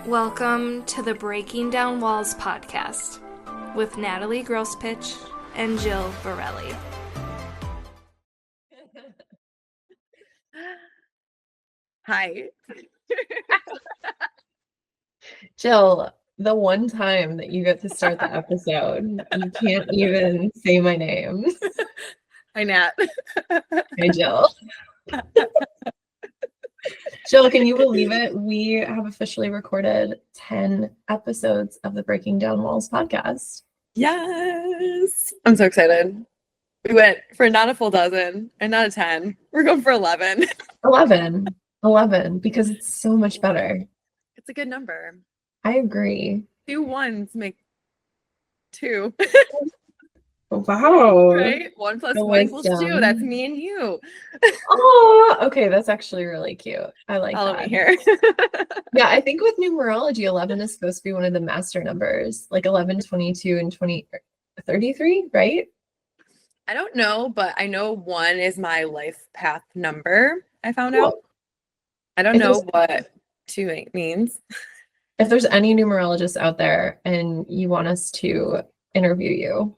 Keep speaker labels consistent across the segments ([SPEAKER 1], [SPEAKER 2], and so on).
[SPEAKER 1] Welcome to the Breaking Down Walls podcast with Natalie Grospitch and Jill Barrile.
[SPEAKER 2] Hi.
[SPEAKER 3] Jill, the one time that you get to start the episode, you can't even say my name.
[SPEAKER 2] Hi, Nat.
[SPEAKER 3] Hey, Jill. Jill, can you believe it? We have officially recorded 10 episodes of the Breaking Down Walls podcast.
[SPEAKER 2] Yes. I'm so excited. We went for not a full dozen and not a 10. We're going for 11.
[SPEAKER 3] 11, because it's so much better.
[SPEAKER 2] It's a good number.
[SPEAKER 3] I agree.
[SPEAKER 2] 2 ones make 2.
[SPEAKER 3] Wow.
[SPEAKER 2] Right? 1 plus 1 equals 2. That's me and you.
[SPEAKER 3] Oh, okay. That's actually really cute. I like
[SPEAKER 2] Follow
[SPEAKER 3] that.
[SPEAKER 2] me here.
[SPEAKER 3] Yeah, I think with numerology, 11 is supposed to be one of the master numbers, like 11, 22, and 33, right?
[SPEAKER 2] I don't know, but I know 1 is my life path number, I found out. I don't know what 2 means.
[SPEAKER 3] If there's any numerologists out there and you want us to interview you,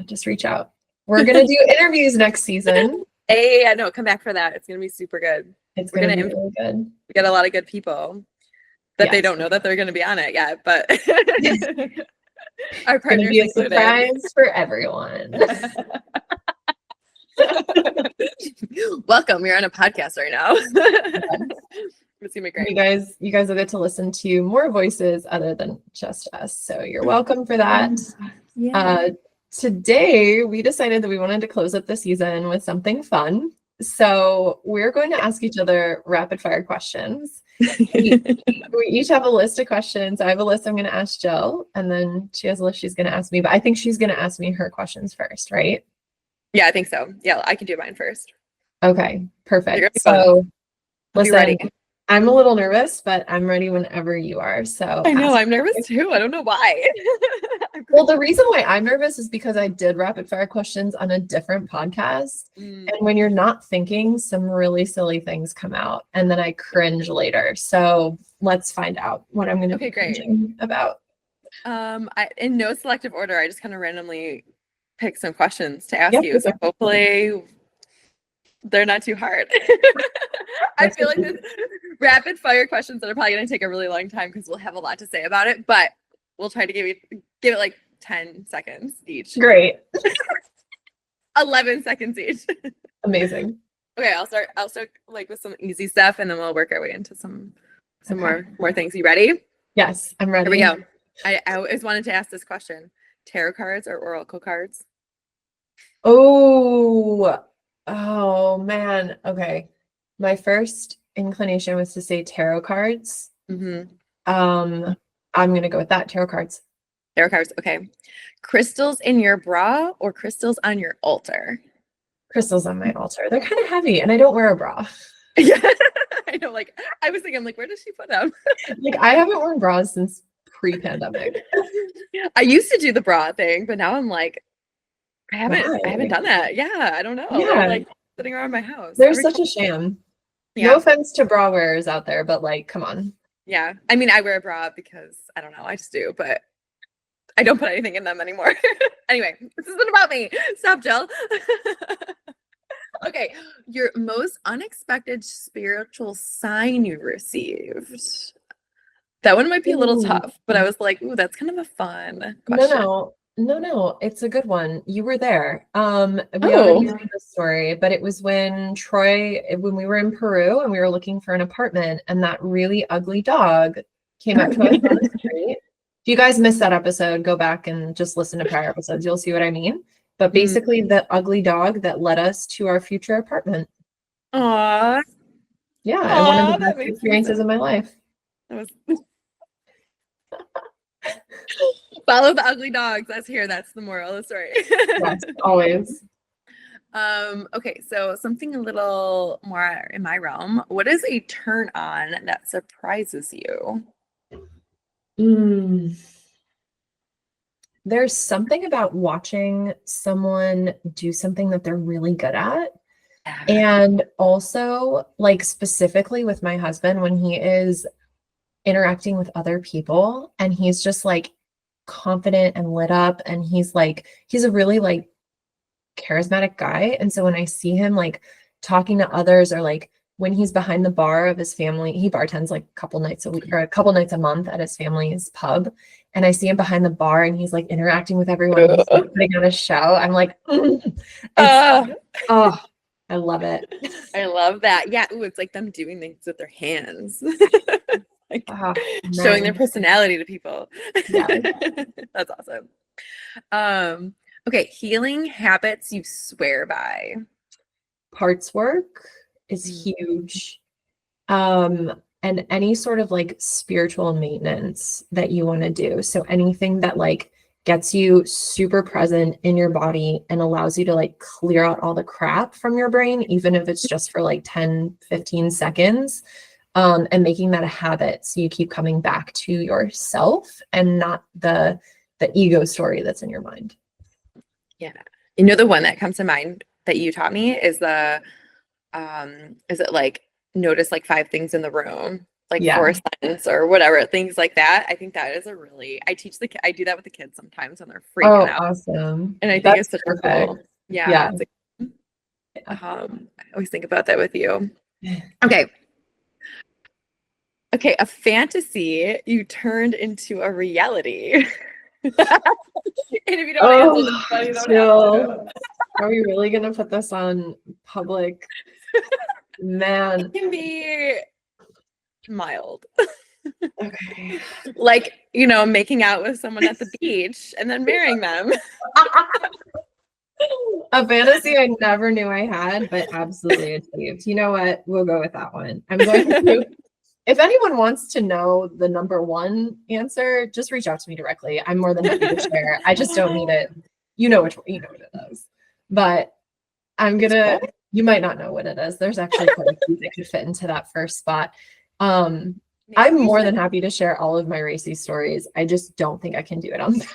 [SPEAKER 3] just reach out. We're going to do interviews next season.
[SPEAKER 2] Hey, I know. Come back for that. It's going to be super good.
[SPEAKER 3] It's going to be really good.
[SPEAKER 2] We get a lot of good people that they don't know that they're going to be on it yet, but our partners
[SPEAKER 3] be a surprise for everyone.
[SPEAKER 2] Welcome. You're on a podcast right now. It's gonna be great.
[SPEAKER 3] You guys will get to listen to more voices other than just us. So you're welcome for that.
[SPEAKER 2] Yeah.
[SPEAKER 3] Today we decided that we wanted to close up the season with something fun. So we're going to ask each other rapid fire questions. We each have a list of questions. I have a list I'm going to ask Jill, and then she has a list she's going to ask me, but I think she's going to ask me her questions first, right?
[SPEAKER 2] Yeah, I think so. Yeah, I can do mine first.
[SPEAKER 3] Okay, perfect. So listen,
[SPEAKER 2] ready.
[SPEAKER 3] I'm a little nervous, but I'm ready whenever you are. So
[SPEAKER 2] I know I'm nervous too. I don't know why.
[SPEAKER 3] Well, the reason why I'm nervous is because I did rapid fire questions on a different podcast. And when you're not thinking, some really silly things come out and then I cringe later. So let's find out what I'm going to be cringing about.
[SPEAKER 2] In no selective order, I just kind of randomly pick some questions to ask you. So hopefully they're not too hard. I feel like this rapid fire questions that are probably going to take a really long time because we'll have a lot to say about it, but we'll try to give it like 10 seconds each.
[SPEAKER 3] Great.
[SPEAKER 2] 11 seconds each.
[SPEAKER 3] Amazing.
[SPEAKER 2] Okay, I'll start like with some easy stuff and then we'll work our way into some more things. You ready?
[SPEAKER 3] Yes, I'm ready.
[SPEAKER 2] Here we go. I always wanted to ask this question. Tarot cards or oracle cards?
[SPEAKER 3] Oh man. Okay. My first inclination was to say tarot cards.
[SPEAKER 2] Mm-hmm.
[SPEAKER 3] I'm going to go with that. Tarot cards.
[SPEAKER 2] Tarot cards. Okay. Crystals in your bra or crystals on your altar?
[SPEAKER 3] Crystals on my altar. They're kind of heavy and I don't wear a bra.
[SPEAKER 2] Yeah. I know. Like, I was thinking, like, where does she put them?
[SPEAKER 3] Like, I haven't worn bras since pre-pandemic.
[SPEAKER 2] I used to do the bra thing, but now I'm like, I haven't done that. Yeah. I don't know.
[SPEAKER 3] Yeah.
[SPEAKER 2] They're like sitting around my house.
[SPEAKER 3] They're such a sham. Yeah. No offense to bra wearers out there, but like, come on.
[SPEAKER 2] Yeah. I mean, I wear a bra because I don't know. I just do, but I don't put anything in them anymore. Anyway, this isn't about me. Stop, Jill. Okay. Your most unexpected spiritual sign you received. That one might be a little tough, but I was like, ooh, that's kind of a fun question.
[SPEAKER 3] No. It's a good one. You were there. We already know the story, but it was when we were in Peru and we were looking for an apartment and that really ugly dog came up to us on the street. If you guys missed that episode, go back and just listen to prior episodes. You'll see what I mean. But basically the ugly dog that led us to our future apartment.
[SPEAKER 2] Aww.
[SPEAKER 3] Yeah. And one of the best experiences of my life.
[SPEAKER 2] That was follow the ugly dogs. That's the moral of the story.
[SPEAKER 3] Yes, always.
[SPEAKER 2] Okay, so something a little more in my realm. What is a turn on that surprises you?
[SPEAKER 3] There's something about watching someone do something that they're really good at. And also, like, specifically with my husband, when he is interacting with other people, and he's just like confident and lit up, and he's a really like charismatic guy. And so when I see him like talking to others, or like when he's behind the bar of his family, he bartends like a couple nights a week or a couple nights a month at his family's pub, and I see him behind the bar and he's like interacting with everyone, he's like, putting on a show. I'm like, oh, I love it.
[SPEAKER 2] I love that. Yeah. Ooh, it's like them doing things with their hands. Like showing their personality to people.
[SPEAKER 3] Yeah.
[SPEAKER 2] That's awesome. Okay, healing habits you swear by.
[SPEAKER 3] Parts work is huge. And any sort of like spiritual maintenance that you want to do. So anything that like gets you super present in your body and allows you to like clear out all the crap from your brain, even if it's just for like 10, 15 seconds. And making that a habit so you keep coming back to yourself and not the ego story that's in your mind.
[SPEAKER 2] Yeah. You know, the one that comes to mind that you taught me is is it like notice like 5 things in the room, like 4 seconds or whatever, things like that. I think that is I do that with the kids sometimes when they're freaking out.
[SPEAKER 3] Awesome.
[SPEAKER 2] And I think it's such a cool.
[SPEAKER 3] Yeah.
[SPEAKER 2] I always think about that with you. Okay. Okay, a fantasy you turned into a reality. And if you don't answer this,
[SPEAKER 3] Jill, are we really gonna put this on public? Man,
[SPEAKER 2] it can be mild.
[SPEAKER 3] Okay.
[SPEAKER 2] Like, you know, making out with someone at the beach and then marrying them.
[SPEAKER 3] A fantasy I never knew I had, but absolutely achieved. You know what? We'll go with that one. I'm going to. If anyone wants to know the number 1 answer, just reach out to me directly. I'm more than happy to share. I just don't need it. You know what it is. But you might not know what it is. There's actually quite a few that could fit into that first spot. I'm more than happy to share all of my racy stories. I just don't think I can do it on this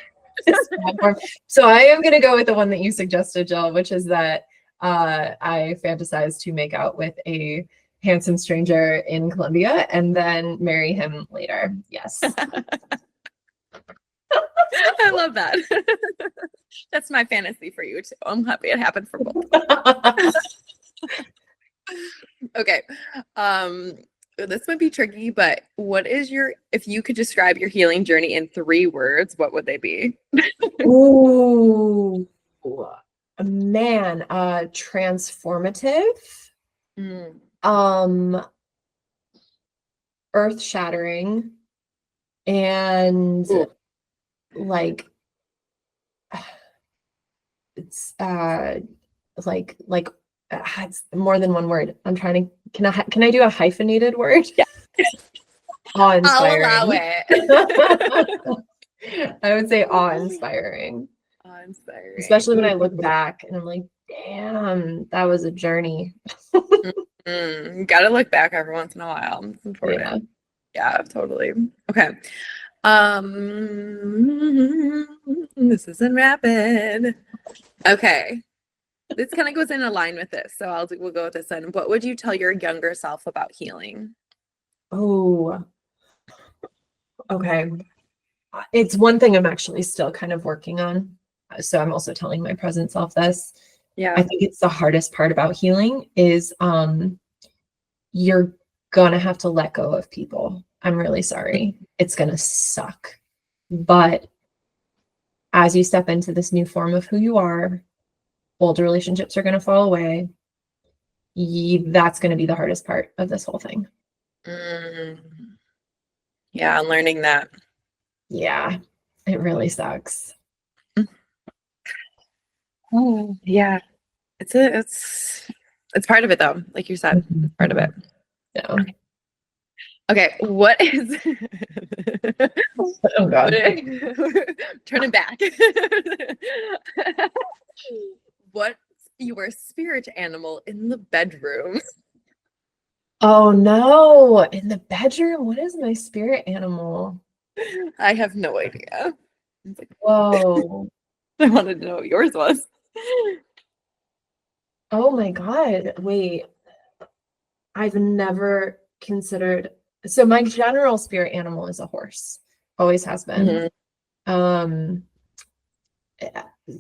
[SPEAKER 3] platform. So I am going to go with the one that you suggested, Jill, which is that I fantasize to make out with a handsome stranger in Colombia and then marry him later. Yes.
[SPEAKER 2] I love that. That's my fantasy for you too. I'm happy it happened for both. Okay. This might be tricky, but if you could describe your healing journey in 3 words, what would they be?
[SPEAKER 3] Ooh, man, transformative. Earth-shattering, and like it's it's more than 1 word. I'm trying to can I do a hyphenated word?
[SPEAKER 2] Yeah.
[SPEAKER 3] Awe-inspiring.
[SPEAKER 2] I'll allow it.
[SPEAKER 3] I would say awe-inspiring.
[SPEAKER 2] Awe-inspiring.
[SPEAKER 3] Especially when I look back and I'm like, damn, that was a journey.
[SPEAKER 2] You gotta look back every once in a while. It's important. Yeah, totally. Okay. This isn't rapid. Okay. This kind of goes in line with this, so we'll go with this one. What would you tell your younger self about healing?
[SPEAKER 3] Oh, okay. It's one thing I'm actually still kind of working on. So I'm also telling my present self this.
[SPEAKER 2] Yeah.
[SPEAKER 3] I think it's the hardest part about healing is you're gonna have to let go of people. I'm really sorry. It's gonna suck. But as you step into this new form of who you are, old relationships are gonna fall away. That's gonna be the hardest part of this whole thing.
[SPEAKER 2] Yeah, I'm learning that.
[SPEAKER 3] Yeah, it really sucks.
[SPEAKER 2] Oh, yeah. It's part of it though, like you said, it's part of it.
[SPEAKER 3] Yeah.
[SPEAKER 2] Okay, what is
[SPEAKER 3] Oh God.
[SPEAKER 2] turning back. What's your spirit animal in the bedroom?
[SPEAKER 3] Oh no, in the bedroom? What is my spirit animal?
[SPEAKER 2] I have no idea.
[SPEAKER 3] Whoa.
[SPEAKER 2] I wanted to know what yours was.
[SPEAKER 3] Oh my God. Wait. I've never considered So my general spirit animal is a horse. Always has been.
[SPEAKER 2] Mhm.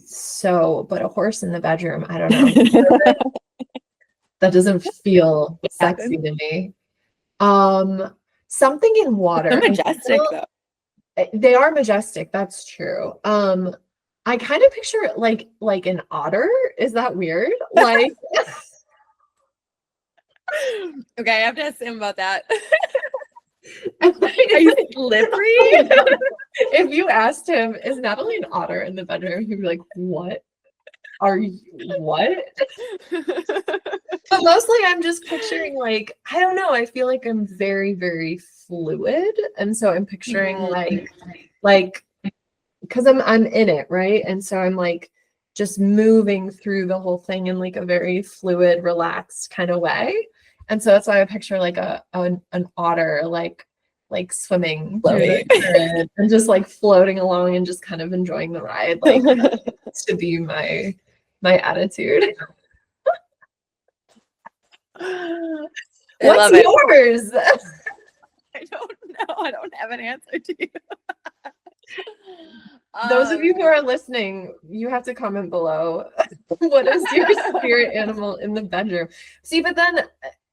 [SPEAKER 3] So, but a horse in the bedroom, I don't know. That doesn't feel sexy to me. Something in water.
[SPEAKER 2] They're majestic though.
[SPEAKER 3] They are majestic, that's true. I kind of picture it like an otter. Is that weird? Like
[SPEAKER 2] Okay, I have to ask him about that.
[SPEAKER 3] are
[SPEAKER 2] you slippery?
[SPEAKER 3] If you asked him, is Natalie an otter in the bedroom? He'd be like, what? Are you what? But mostly I'm just picturing like, I don't know, I feel like I'm very, very fluid. And so I'm picturing like because I'm in it, right? And so I'm like just moving through the whole thing in like a very fluid, relaxed kind of way. And so that's why I picture like an otter like swimming through the current and just like floating along and just kind of enjoying the ride. Like that's to be my attitude. What's yours?
[SPEAKER 2] I don't know. I don't have an answer to you.
[SPEAKER 3] Those of you who are listening, you have to comment below. What is your spirit animal in the bedroom? See, but then,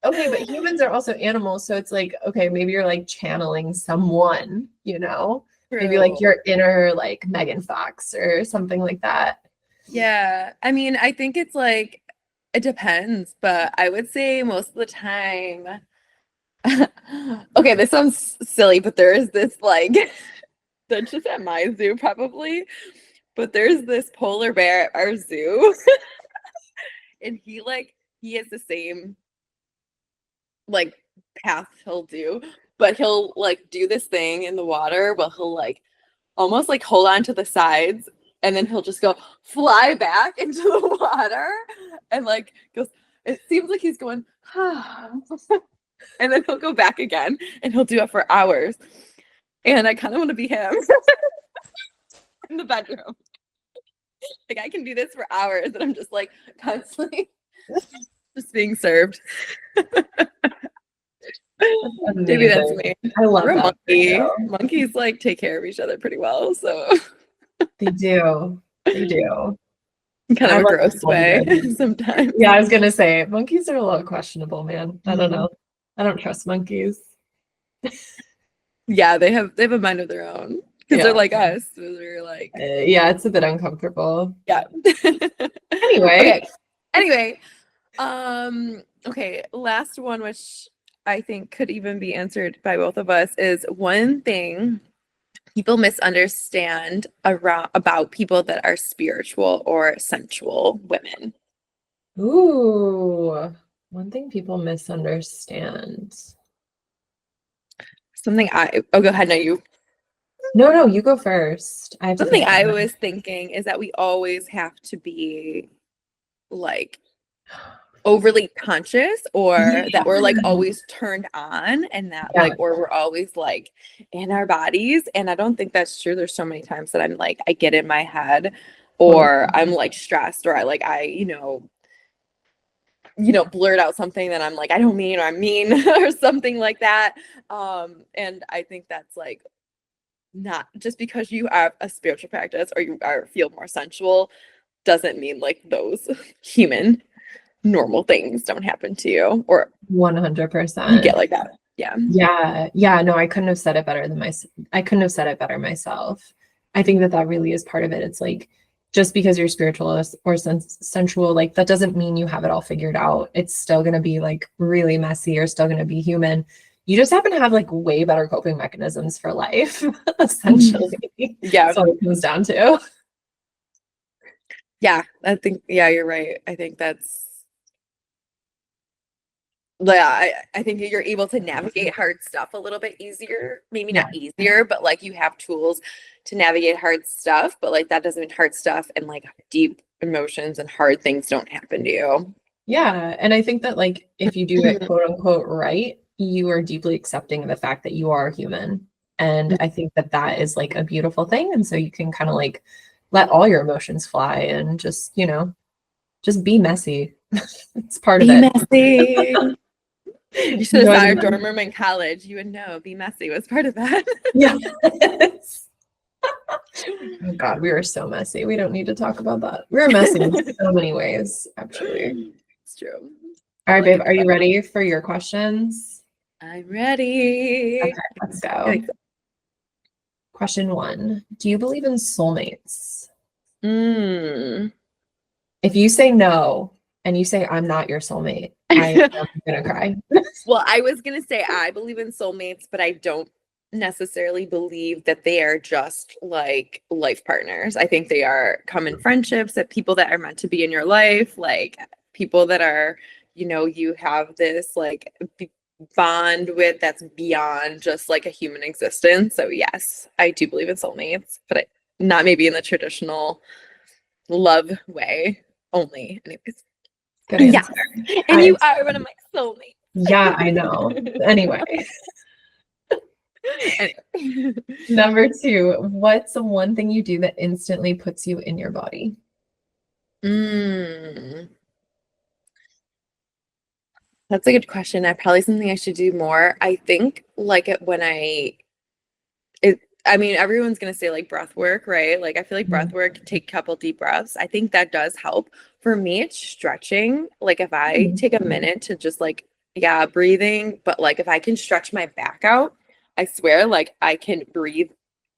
[SPEAKER 3] okay, but humans are also animals. So it's like, okay, maybe you're like channeling someone, you know? True. Maybe like your inner like Megan Fox or something like that.
[SPEAKER 2] Yeah. I mean, I think it's like, it depends, but I would say most of the time, okay, this sounds silly, but there is this like, that's just at my zoo probably, but there's this polar bear at our zoo and he has the same like path he'll do, but he'll like do this thing in the water, but he'll like almost like hold on to the sides and then he'll just go fly back into the water and like goes, it seems like he's going, and then he'll go back again and he'll do it for hours. And I kind of want to be him in the bedroom. Like I can do this for hours and I'm just like constantly just being served. Maybe that's me.
[SPEAKER 3] I love
[SPEAKER 2] We're
[SPEAKER 3] that.
[SPEAKER 2] A monkey. Monkeys like take care of each other pretty well. So
[SPEAKER 3] they do. They do.
[SPEAKER 2] Kind of a gross way sometimes.
[SPEAKER 3] Yeah, I was gonna say monkeys are a little questionable, man. I don't know. I don't trust monkeys.
[SPEAKER 2] Yeah, they have a mind of their own because they're like us. So they're like,
[SPEAKER 3] yeah, it's a bit uncomfortable.
[SPEAKER 2] Yeah. Anyway, okay. Last one, which I think could even be answered by both of us, is one thing people misunderstand about people that are spiritual or sensual women.
[SPEAKER 3] Ooh, one thing people misunderstand.
[SPEAKER 2] Something go ahead.
[SPEAKER 3] No, you go first.
[SPEAKER 2] Something I was thinking is that we always have to be like overly conscious or that we're like always turned on and that like, or we're always like in our bodies. And I don't think that's true. There's so many times that I'm like, I get in my head or I'm like stressed or I blurt out something that I'm like, I don't mean, or I'm mean or something like that. And I think that's like, not just because you have a spiritual practice or you feel more sensual doesn't mean like those human normal things don't happen to you or
[SPEAKER 3] 100%
[SPEAKER 2] you get like that.
[SPEAKER 3] Yeah, no, I couldn't have said it better myself. I think that really is part of it. It's like just because you're spiritual or sensual, like that doesn't mean you have it all figured out. It's still going to be like really messy. You're still going to be human. You just happen to have like way better coping mechanisms for life, essentially. Yeah. That's what it comes down to.
[SPEAKER 2] Yeah, I think, you're right. I think that's, I think you're able to navigate hard stuff a little bit easier. Maybe not easier, but like you have tools to navigate hard stuff, but like that doesn't mean hard stuff and like deep emotions and hard things don't happen to you.
[SPEAKER 3] Yeah. And I think that like if you do it quote unquote right, you are deeply accepting of the fact that you are human. And I think that is like a beautiful thing. And so you can kind of like let all your emotions fly and just be messy. It's part of it.
[SPEAKER 2] Messy. You should have saw our dorm room in college. You would know Be Messy was part of that.
[SPEAKER 3] Yes. Oh God, we were so messy. We don't need to talk about that. We were messy in so many ways, actually.
[SPEAKER 2] It's true.
[SPEAKER 3] All right, babe, are you ready for your questions?
[SPEAKER 2] I'm ready.
[SPEAKER 3] Okay, let's go. Question 1. Do you believe in soulmates? If you say no and you say I'm not your soulmate, I am gonna cry.
[SPEAKER 2] Well, I was gonna say I believe in soulmates, but I don't necessarily believe that they are just like life partners. I think they are common friendships, that people that are meant to be in your life, like people that are, you have this like bond with that's beyond just like a human existence. So yes, I do believe in soulmates, but not maybe in the traditional love way only. Anyways.
[SPEAKER 3] Good answer.
[SPEAKER 2] Yeah. And you are one of my soulmates.
[SPEAKER 3] Yeah, I know. Anyway. Number 2, what's the one thing you do that instantly puts you in your body?
[SPEAKER 2] That's a good question. Probably something I should do more. I think like everyone's going to say like breath work, right? Like I feel like breath work, take a couple deep breaths. I think that does help. For me, it's stretching. Like if I take a minute to just like, breathing, but like if I can stretch my back out, I swear like I can breathe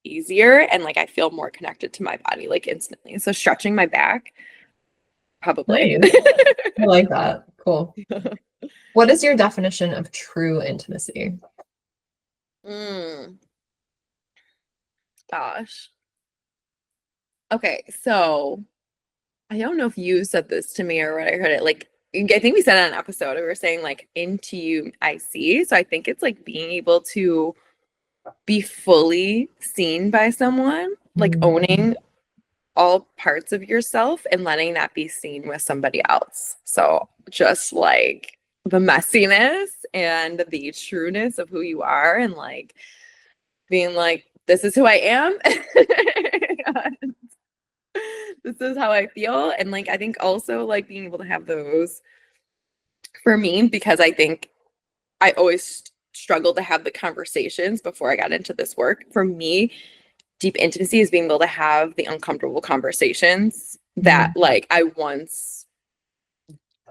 [SPEAKER 2] easier and like I feel more connected to my body like instantly. So stretching my back, probably.
[SPEAKER 3] Nice. I like that. Cool. What is your definition of true intimacy?
[SPEAKER 2] Gosh. Okay, so I don't know if you said this to me or what I heard it. Like, I think we said it on an episode. We were saying like into you, I see. So I think it's like being able to be fully seen by someone, like owning all parts of yourself and letting that be seen with somebody else. So just like the messiness and the trueness of who you are and like being like, this is who I am. This is how I feel. And like, I think also like being able to have those for me, because I think I always struggled to have the conversations before I got into this work. For me, deep intimacy is being able to have the uncomfortable conversations that like I once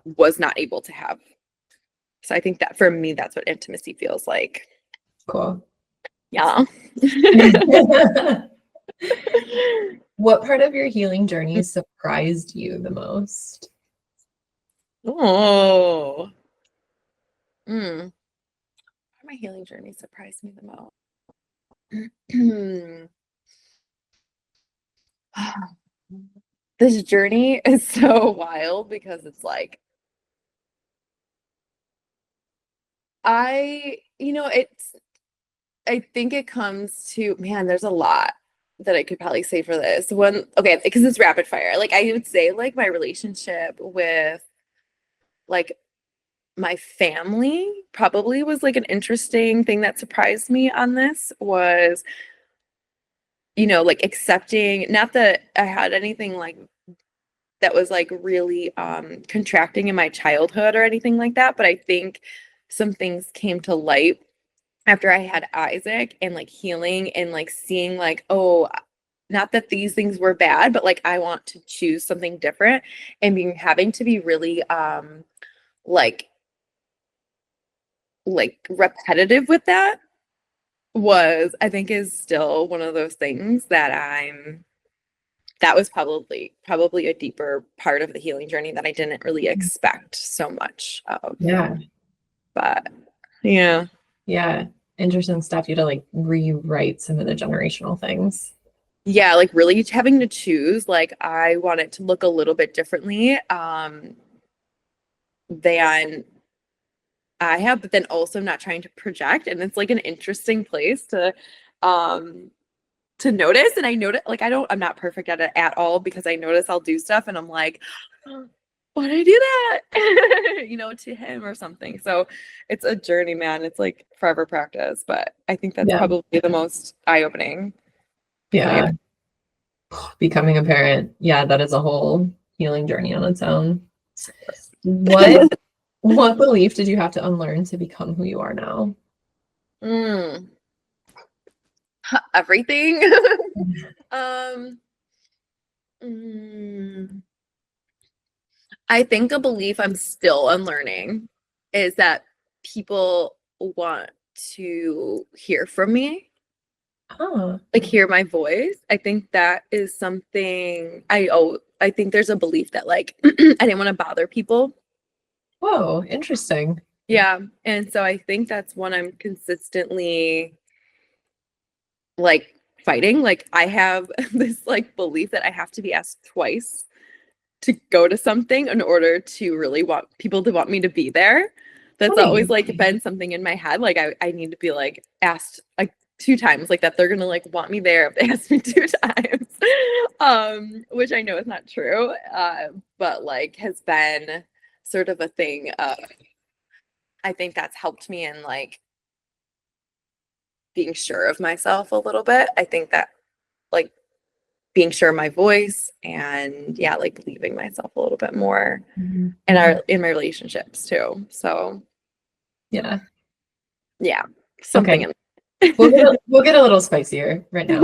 [SPEAKER 2] was not able to have. So I think that for me, that's what intimacy feels like.
[SPEAKER 3] Cool.
[SPEAKER 2] Yeah.
[SPEAKER 3] What part of your healing journey surprised you the most?
[SPEAKER 2] Oh. My healing journey surprised me the most. This journey is so wild because it's like I think it comes to, man, there's a lot that I could probably say for this. Okay, because it's rapid fire. Like I would say like my relationship with like my family probably was like an interesting thing that surprised me on this was, like accepting, not that I had anything like that was like really contracting in my childhood or anything like that, but I think some things came to light after I had Isaac and like healing and like seeing like, oh, not that these things were bad, but like I want to choose something different and having to be really like repetitive with that I think is still one of those things that was probably a deeper part of the healing journey that I didn't really expect so much of.
[SPEAKER 3] Yeah.
[SPEAKER 2] But yeah.
[SPEAKER 3] Yeah. Interesting stuff. You had to like rewrite some of the generational things.
[SPEAKER 2] Yeah, like really having to choose, like I want it to look a little bit differently than I have, but then also not trying to project. And it's like an interesting place to notice. And I notice like I'm not perfect at it at all because I notice I'll do stuff and I'm like, why did I do that? To him or something. So it's a journey, man. It's like forever practice, but I think that's probably the most eye-opening.
[SPEAKER 3] Yeah. Becoming a parent. Yeah, that is a whole healing journey on its own. What What belief did you have to unlearn to become who you are now?
[SPEAKER 2] Everything. um, mm, I think a belief I'm still unlearning is that people want to hear from me,
[SPEAKER 3] Oh,
[SPEAKER 2] like hear my voice. I think that is something I think there's a belief that like I didn't want to bother people.
[SPEAKER 3] whoa, interesting.
[SPEAKER 2] Yeah. And so I think that's one I'm consistently like fighting. Like I have this like belief that I have to be asked twice to go to something in order to really want people to want me to be there. That's always
[SPEAKER 3] Funny.
[SPEAKER 2] like been something in my head. Like I need to be like asked like 2 times, like that they're gonna like want me there if they ask me 2 times. Which I know is not true. But like has been sort of a thing. I think that's helped me in like being sure of myself a little bit. I think that like being sure of my voice and yeah, like believing myself a little bit more
[SPEAKER 3] Mhm.
[SPEAKER 2] in my relationships too. So
[SPEAKER 3] Yeah.
[SPEAKER 2] yeah, something
[SPEAKER 3] Okay.
[SPEAKER 2] in
[SPEAKER 3] We'll get a little spicier right now.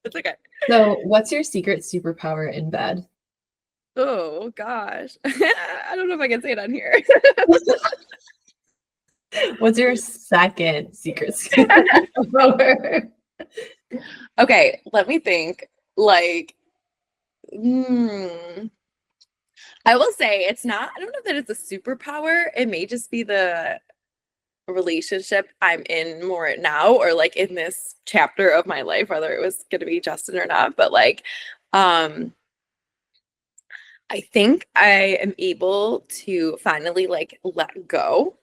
[SPEAKER 2] it's okay.
[SPEAKER 3] So what's your secret superpower in bed?
[SPEAKER 2] Oh gosh. I don't know if I can say it on here.
[SPEAKER 3] What's your second secret superpower?
[SPEAKER 2] Okay, let me think. Like, hmm, I will say it's not, I don't know that it's a superpower. It may just be the relationship I'm in more now or like in this chapter of my life, whether it was gonna be Justin or not. But like, um, I think I am able to finally like let go.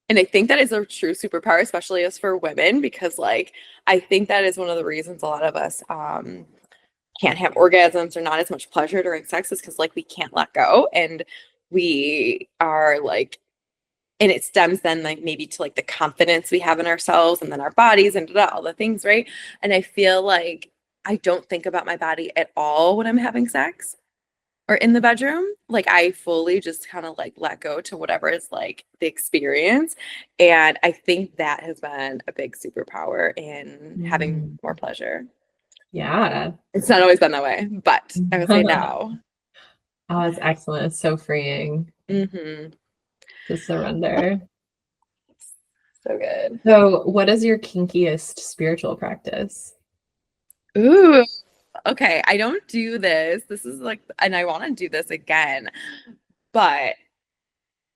[SPEAKER 2] And I think that is a true superpower, especially as for women, because like I think that is one of the reasons a lot of us can't have orgasms or not as much pleasure during sex is because like we can't let go and we are like and it stems then like maybe to like the confidence we have in ourselves and then our bodies and all the things, right? And I feel like I don't think about my body at all when I'm having sex or in the bedroom. Like I fully just kind of like let go to whatever is like the experience. And I think that has been a big superpower in having
[SPEAKER 3] Mm,
[SPEAKER 2] more pleasure.
[SPEAKER 3] yeah.
[SPEAKER 2] It's not always been that way, but I would say now.
[SPEAKER 3] Oh, it's excellent. It's so freeing
[SPEAKER 2] Hmm.
[SPEAKER 3] to surrender.
[SPEAKER 2] So good.
[SPEAKER 3] So, what is your kinkiest spiritual practice?
[SPEAKER 2] Ooh, okay. I don't do this. This is like, and I want to do this again. But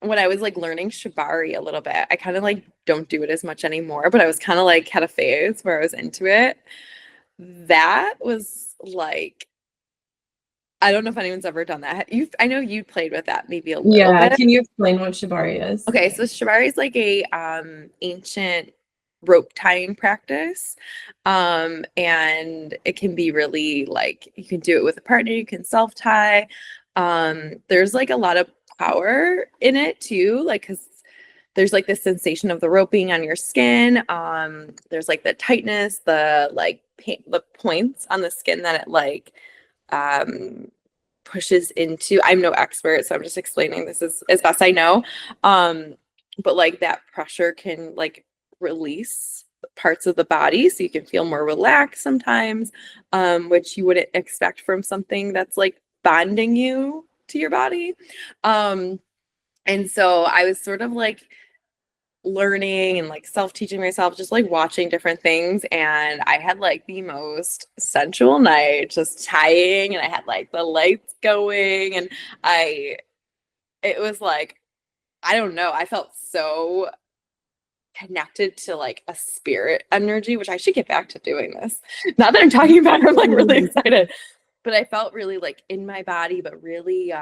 [SPEAKER 2] when I was like learning Shibari a little bit, I kind of like don't do it as much anymore. But I was kind of like had a phase where I was into it. That was like, I don't know if anyone's ever done that. I know you played with that maybe a little
[SPEAKER 3] Yeah,
[SPEAKER 2] bit.
[SPEAKER 3] can you explain what shibari is?
[SPEAKER 2] Okay, so shibari is like a ancient rope tying practice. And it can be really like you can do it with a partner, you can self-tie. There's like a lot of power in it too, like because there's like this sensation of the rope being on your skin. There's like the tightness, the like the points on the skin that it like um pushes into. I'm no expert, so I'm just explaining this as best I know. Um, but like that pressure can like release parts of the body so you can feel more relaxed sometimes, which you wouldn't expect from something that's like bonding you to your body. Um, and so I was sort of like learning and like self-teaching myself, just like watching different things. And I had like the most sensual night just tying, and I had like the lights going, and it was like, I don't know, I felt so connected to like a spirit energy, which I should get back to doing this. Now that I'm talking about it, I'm like really excited. But I felt really like in my body, but really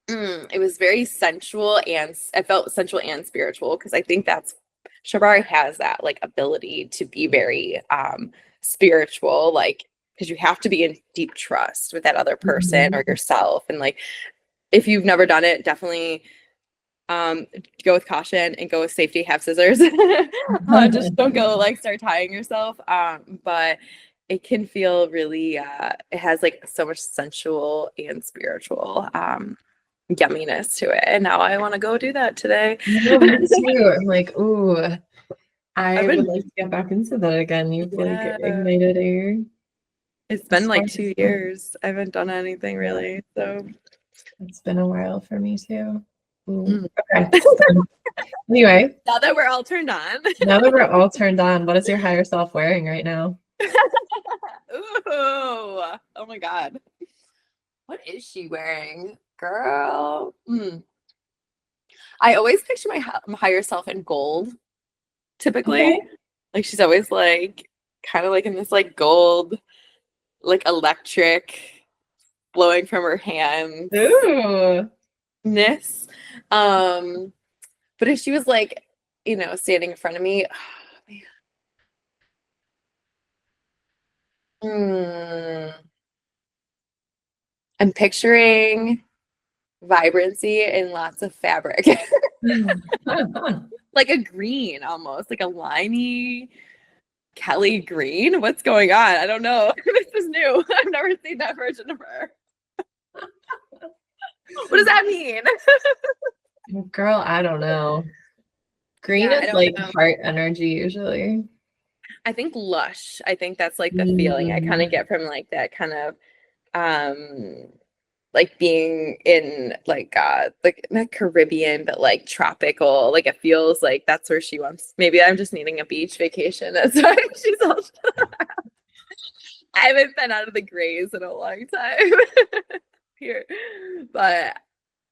[SPEAKER 2] it was very sensual, and I felt sensual and spiritual because I think that's Shibari has that like ability to be very spiritual, like because you have to be in deep trust with that other person
[SPEAKER 3] Mhm.
[SPEAKER 2] or yourself. And like if you've never done it, definitely go with caution and go with safety, have scissors. Just don't go like start tying yourself. But it can feel really it has like so much sensual and spiritual yumminess to it. And now I want to go do that today.
[SPEAKER 3] No, me too. I'm like, ooh, I would like to get back into that again. You've like ignited a.
[SPEAKER 2] It's been like 2 years. I haven't done anything really. So
[SPEAKER 3] it's been a while for me too. Okay. Anyway.
[SPEAKER 2] Now that we're all turned on.
[SPEAKER 3] What is your higher self wearing right now?
[SPEAKER 2] Ooh, oh my God. What is she wearing? Girl. I always picture my higher self in gold, typically. Okay. Like she's always like kind of like in this like gold, like electric flowing from her hands.
[SPEAKER 3] Ooh.
[SPEAKER 2] Ness. But if she was like, you know, standing in front of me, oh, man. I'm picturing vibrancy and lots of fabric. Like a green almost, like a limey Kelly green. What's going on? I don't know. This is new. I've never seen that version of her. What does that mean?
[SPEAKER 3] Girl, I don't know. Green is like heart energy usually.
[SPEAKER 2] I think lush. I think that's like the feeling I kind of get from like that kind of like being in like not Caribbean, but like tropical. Like it feels like that's where she wants. Maybe I'm just needing a beach vacation. That's why she's all I haven't been out of the grays in a long time here. But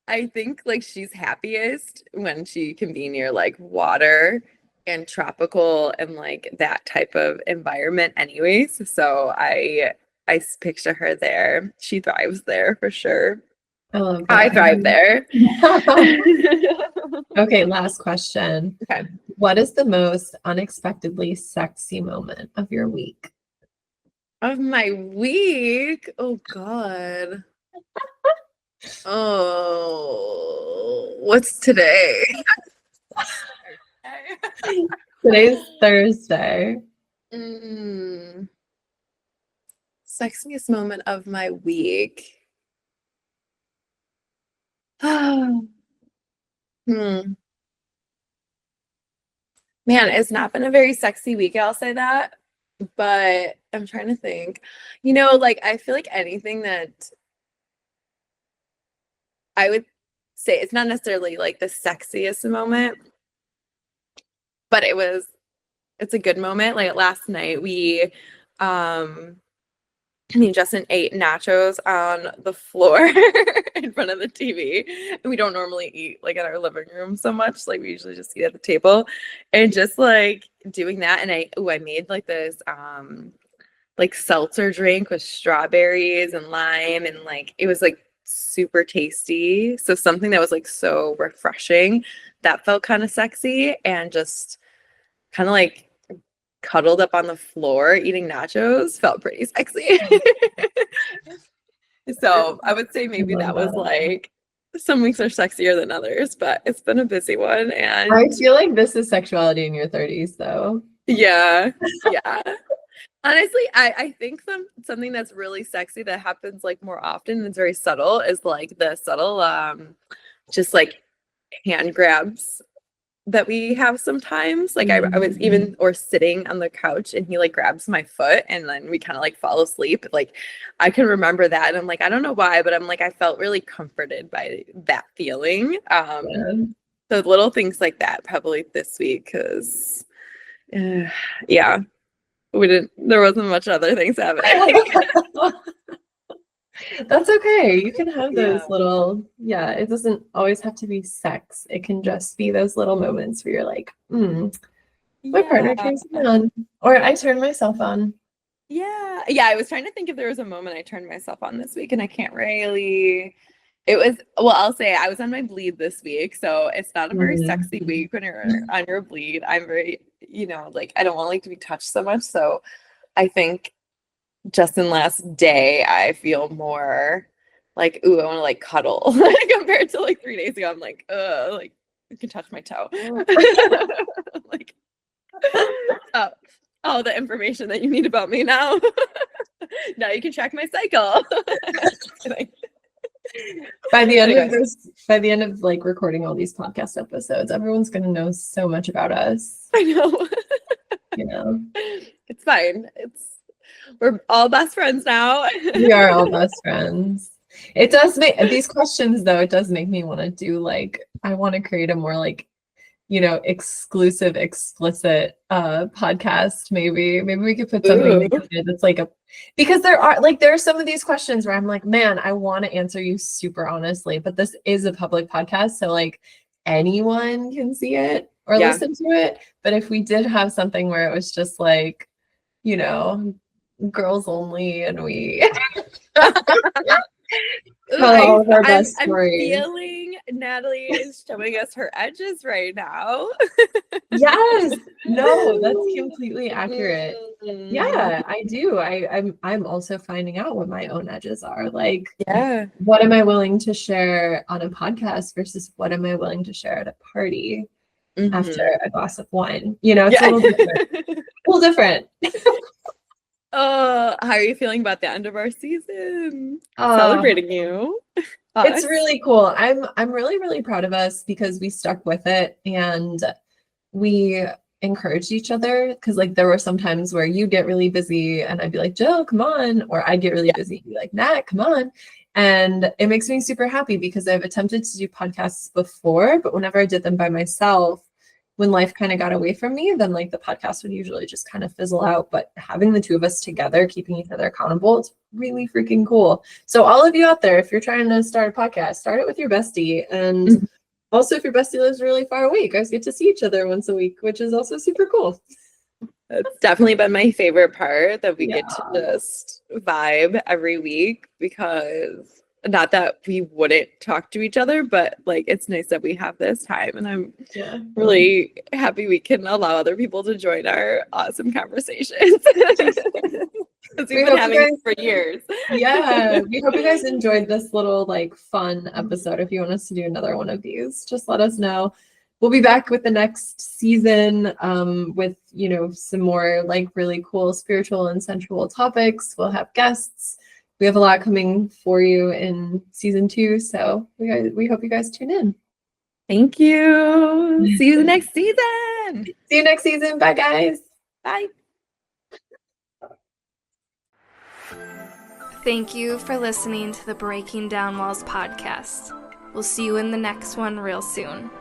[SPEAKER 2] I think like she's happiest when she can be near like water and tropical and like that type of environment anyways. So I picture her there. She thrives there for sure.
[SPEAKER 3] I love that.
[SPEAKER 2] I thrive there.
[SPEAKER 3] Okay, last question.
[SPEAKER 2] Okay.
[SPEAKER 3] What is the most unexpectedly sexy moment of your week?
[SPEAKER 2] Of my week? Oh God. Oh, what's today?
[SPEAKER 3] Today's Thursday.
[SPEAKER 2] Sexiest moment of my week. Man, it's not been a very sexy week, I'll say that. But I'm trying to think. You know, like I feel like anything that I would say it's not necessarily like the sexiest moment, but it's a good moment. Like last night me and Justin ate nachos on the floor in front of the TV. And we don't normally eat like in our living room so much. Like we usually just eat at the table. And just like doing that. And I made like this like seltzer drink with strawberries and lime, and like it was like super tasty. So something that was like so refreshing, that felt kind of sexy, and just kind of like cuddled up on the floor eating nachos felt pretty sexy. So I would say maybe that was like, some weeks are sexier than others, but it's been a busy one. And
[SPEAKER 3] I feel like this is sexuality in your 30s though.
[SPEAKER 2] Yeah. Honestly, I think something that's really sexy that happens like more often and it's very subtle is like the subtle just like hand grabs that we have sometimes. Like I was even or sitting on the couch and he like grabs my foot and then we kind of like fall asleep. Like I can remember that, and I'm like, I don't know why, but I'm like, I felt really comforted by that feeling. So little things like that probably this week, because there wasn't much other things happening.
[SPEAKER 3] That's okay. You can have those little, it doesn't always have to be sex. It can just be those little moments where you're like, my partner turns me on, or I turn myself on.
[SPEAKER 2] Yeah. I was trying to think if there was a moment I turned myself on this week, and I can't really. I'll say I was on my bleed this week, so it's not a very sexy week when you're on your bleed. I'm very, like I don't want like to be touched so much. So I think just in last day, I feel more like, ooh, I want to like cuddle compared to like 3 days ago. I'm like, like you can touch my toe. Like, all the information that you need about me now. Now you can track my cycle.
[SPEAKER 3] By the end of like recording all these podcast episodes, everyone's gonna know so much about us.
[SPEAKER 2] I know.
[SPEAKER 3] You know,
[SPEAKER 2] it's fine. We're all best friends now.
[SPEAKER 3] we are all best friends. It does make these questions though. It does make me want to do like I want to create a more like exclusive, explicit podcast. Maybe we could put something together that's like because there are some of these questions where I'm like, man, I want to answer you super honestly, but this is a public podcast, so like anyone can see it or listen to it. But if we did have something where it was just like, girls only, and we all of our best stories.
[SPEAKER 2] I'm feeling Natalie is showing us her edges right now.
[SPEAKER 3] Yes. No, that's completely accurate. Yeah, I do. I'm also finding out what my own edges are. Like, what am I willing to share on a podcast versus what am I willing to share at a party after a glass of wine? It's a little different. A little different.
[SPEAKER 2] How are you feeling about the end of our season? Celebrating you.
[SPEAKER 3] It's really cool. I'm really, really proud of us because we stuck with it and we encouraged each other, because like there were some times where you get really busy and I'd be like, Jill, come on, or I'd get really busy and be like, Nat, come on. And it makes me super happy because I've attempted to do podcasts before, but whenever I did them by myself, when life kind of got away from me, then like the podcast would usually just kind of fizzle out. But having the two of us together, keeping each other accountable, it's really freaking cool. So all of you out there, if you're trying to start a podcast, start it with your bestie. And also, if your bestie lives really far away, you guys get to see each other once a week, which is also super cool.
[SPEAKER 2] It's definitely been my favorite part, that we get to just vibe every week, because not that we wouldn't talk to each other, but like it's nice that we have this time, and I'm really happy we can allow other people to join our awesome conversations. Because we've been having it for years.
[SPEAKER 3] Yeah, we hope you guys enjoyed this little like fun episode. If you want us to do another one of these, just let us know. We'll be back with the next season with some more like really cool spiritual and sensual topics. We'll have guests. We have a lot coming for you in season 2, so we hope you guys tune in.
[SPEAKER 2] Thank you. See you next season.
[SPEAKER 3] See you next season. Bye, guys.
[SPEAKER 2] Bye.
[SPEAKER 1] Thank you for listening to the Breaking Down Walls podcast. We'll see you in the next one real soon.